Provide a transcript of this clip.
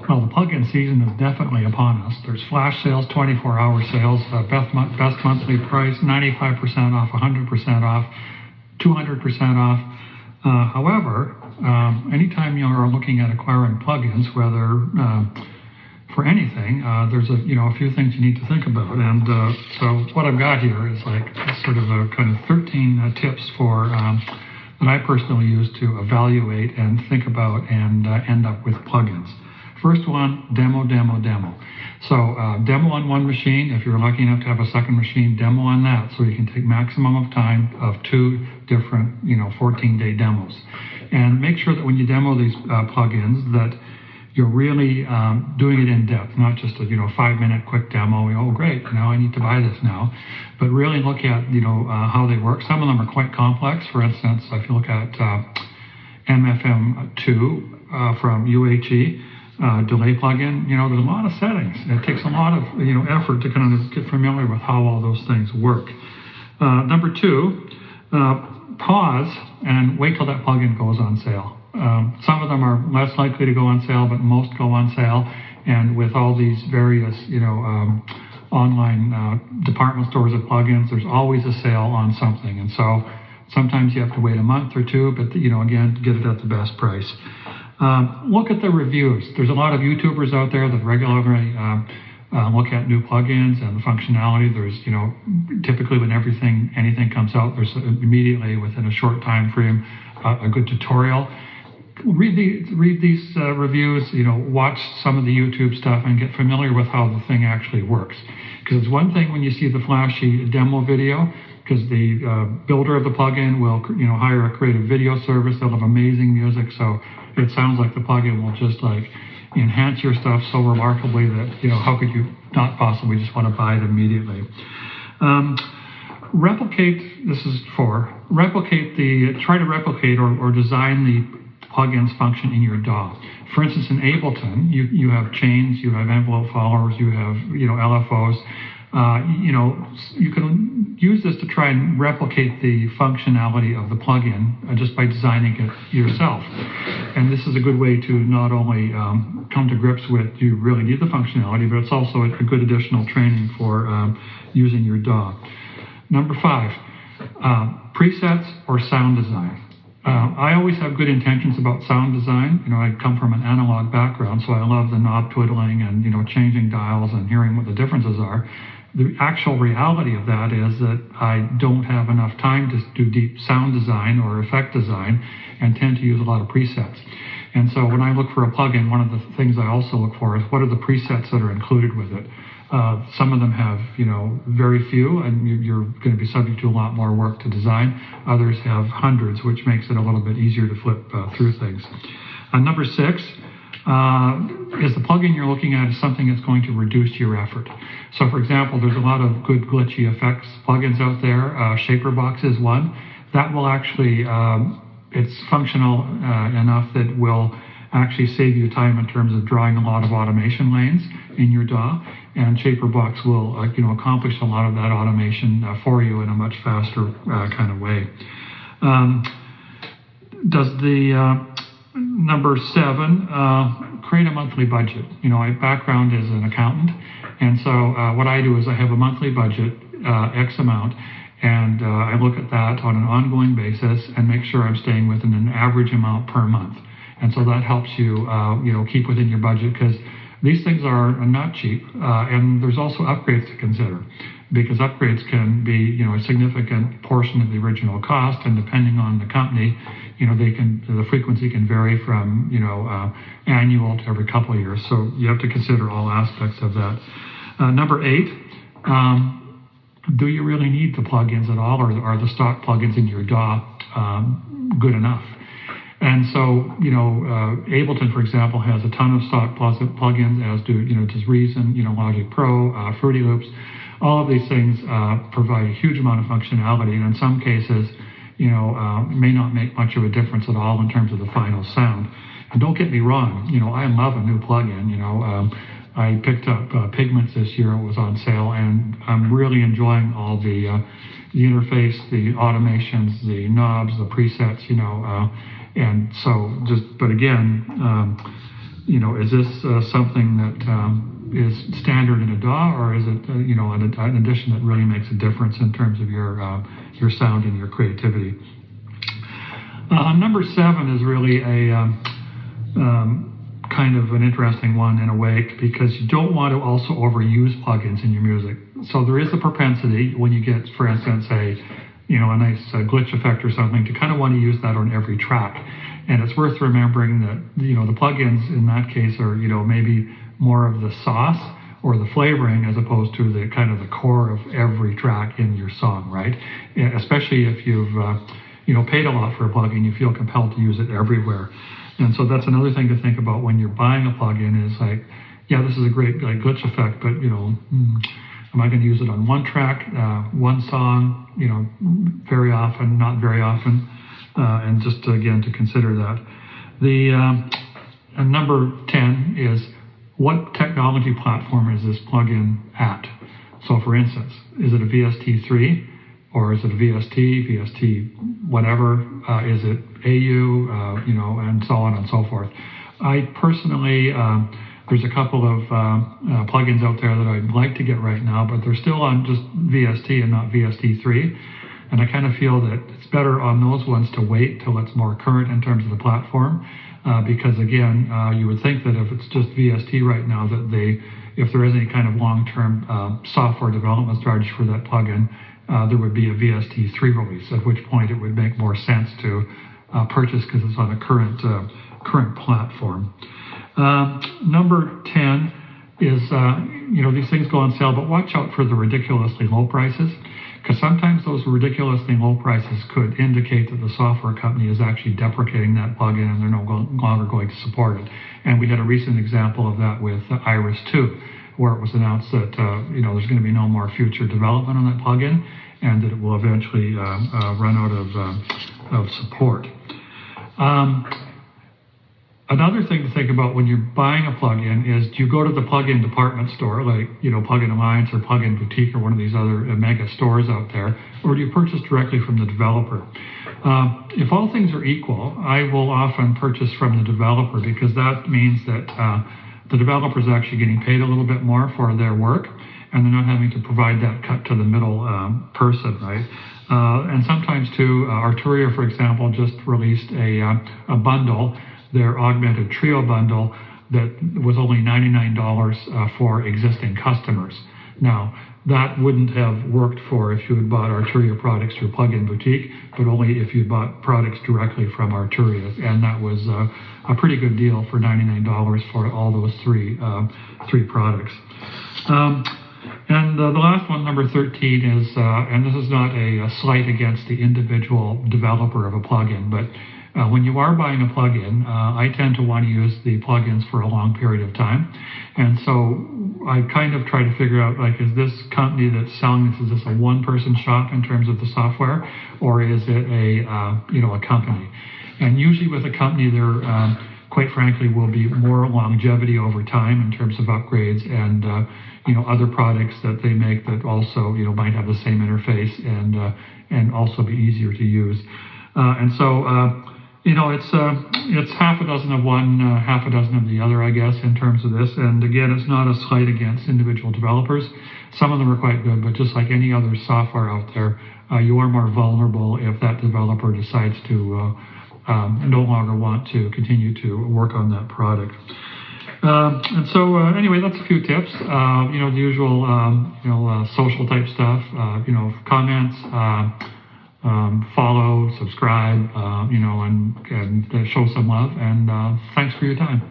Well, the plug-in season is definitely upon us. There's flash sales, 24-hour sales, best monthly price, 95% off, 100% off, 200% off. However, anytime you are looking at acquiring plugins, whether for anything, there's a few things you need to think about. And so what I've got here is like sort of a kind of 13 tips for that I personally use to evaluate and think about and end up with plugins. First one, demo. So demo on one machine. If you're lucky enough to have a second machine, demo on that, so you can take maximum of time of 2 different 14-day demos. And make sure that when you demo these plugins that you're really doing it in depth, not just a 5-minute quick demo. Oh, great! Now I need to buy this now, but really look at how they work. Some of them are quite complex. For instance, if you look at MFM2 from UHE. Delay plugin, there's a lot of settings. It takes a lot of effort to kind of get familiar with how all those things work. Number 2, pause and wait till that plugin goes on sale. Some of them are less likely to go on sale, but most go on sale. And with all these various online department stores of plugins, there's always a sale on something. And so sometimes you have to wait a month or 2, but again, get it at the best price. Look at the reviews. There's a lot of YouTubers out there that regularly look at new plugins and the functionality. There's, typically when anything comes out, there's immediately within a short time frame a good tutorial. Read these reviews. Watch some of the YouTube stuff and get familiar with how the thing actually works. Because it's one thing when you see the flashy demo video, because the builder of the plugin will hire a creative video service. They'll have amazing music, so it sounds like the plugin will just like enhance your stuff so remarkably that how could you not possibly just want to buy it immediately. Try to replicate or design the plugin's function in your DAW. For instance, in Ableton, you have chains, you have envelope followers, you have LFOs. You can use this to try and replicate the functionality of the plugin just by designing it yourself. And this is a good way to not only come to grips with you really need the functionality, but it's also a good additional training for using your DAW. Number 5, presets or sound design. I always have good intentions about sound design. I come from an analog background, so I love the knob twiddling and changing dials and hearing what the differences are. The actual reality of that is that I don't have enough time to do deep sound design or effect design and tend to use a lot of presets. And so when I look for a plugin, one of the things I also look for is what are the presets that are included with it. Some of them have, very few, and you're going to be subject to a lot more work to design. Others have hundreds, which makes it a little bit easier to flip through things. Number 6, is the plugin you're looking at is something that's going to reduce your effort. So for example, there's a lot of good glitchy effects plugins out there. Shaperbox is one. That will actually, it's functional enough that will actually save you time in terms of drawing a lot of automation lanes in your DAW. And Shaperbox will accomplish a lot of that automation for you in a much faster kind of way. Does the number 7, create a monthly budget. My background is an accountant, and so what I do is I have a monthly budget, X amount, and I look at that on an ongoing basis and make sure I'm staying within an average amount per month. And so that helps you, keep within your budget, because these things are not cheap, and there's also upgrades to consider, because upgrades can be, a significant portion of the original cost, and depending on the company, the frequency can vary from, annual to every couple of years. So you have to consider all aspects of that. Number 8, do you really need the plugins at all, or are the stock plugins in your DAW good enough? And so, Ableton, for example, has a ton of stock plugins, as does Reason, Logic Pro, Fruity Loops. All of these things provide a huge amount of functionality, and in some cases, may not make much of a difference at all in terms of the final sound. And don't get me wrong, I love a new plugin. I picked up Pigments this year. It was on sale, and I'm really enjoying all the interface, the automations, the knobs, the presets, and so but again, is this something that is standard in a DAW, or is it an addition that really makes a difference in terms of your sound and your creativity? Number 7 is really a kind of an interesting one in a way, because you don't want to also overuse plugins in your music. So there is a propensity when you get, for instance, a nice glitch effect or something, to kind of want to use that on every track. And it's worth remembering that the plugins in that case are maybe more of the sauce or the flavoring, as opposed to the kind of the core of every track in your song, right? Especially if you've paid a lot for a plugin, you feel compelled to use it everywhere. And so that's another thing to think about when you're buying a plugin, is like, yeah, this is a great glitch effect, but am I going to use it on one track, one song, very often, not very often, and just again to consider that. The number 10 is, what technology platform is this plugin at? So for instance, is it a VST3? Or is it a VST, whatever? Is it AU, and so on and so forth. I personally, there's a couple of plugins out there that I'd like to get right now, but they're still on just VST and not VST3. And I kind of feel that it's better on those ones to wait till it's more current in terms of the platform. Because again, you would think that if it's just VST right now, that if there is any kind of long-term software development strategy for that plugin, there would be a VST3 release, at which point it would make more sense to purchase, because it's on a current platform. Number 10 is, these things go on sale, but watch out for the ridiculously low prices, because sometimes those ridiculously low prices could indicate that the software company is actually deprecating that plugin and they're no longer going to support it. And we had a recent example of that with Iris 2. Where it was announced that there's going to be no more future development on that plugin, and that it will eventually run out of support. Another thing to think about when you're buying a plugin is, do you go to the plugin department store, like Plugin Alliance or Plugin Boutique or one of these other mega stores out there, or do you purchase directly from the developer? If all things are equal, I will often purchase from the developer, because that means that the developer is actually getting paid a little bit more for their work, and they're not having to provide that cut to the middle person, right? And sometimes too, Arturia, for example, just released a bundle, their augmented trio bundle, that was only $99 for existing customers. Now, that wouldn't have worked if you had bought Arturia products through Plugin Boutique, but only if you bought products directly from Arturia, and that was a pretty good deal for $99 for all those three products. And the last one, number 13, is, and this is not a slight against the individual developer of a plugin, but when you are buying a plugin, I tend to want to use the plugins for a long period of time. And so I kind of try to figure out, like, is this company that's selling this, is this a one-person shop in terms of the software, or is it a company? And usually with a company, there, quite frankly, will be more longevity over time in terms of upgrades and other products that they make that also might have the same interface and also be easier to use. And so it's half a dozen of one, half a dozen of the other, I guess, in terms of this. And again, it's not a slight against individual developers. Some of them are quite good, but just like any other software out there, you are more vulnerable if that developer decides to no longer want to continue to work on that product. And so anyway, that's a few tips. The usual, social type stuff. Comments. Follow, subscribe, and show some love. And thanks for your time.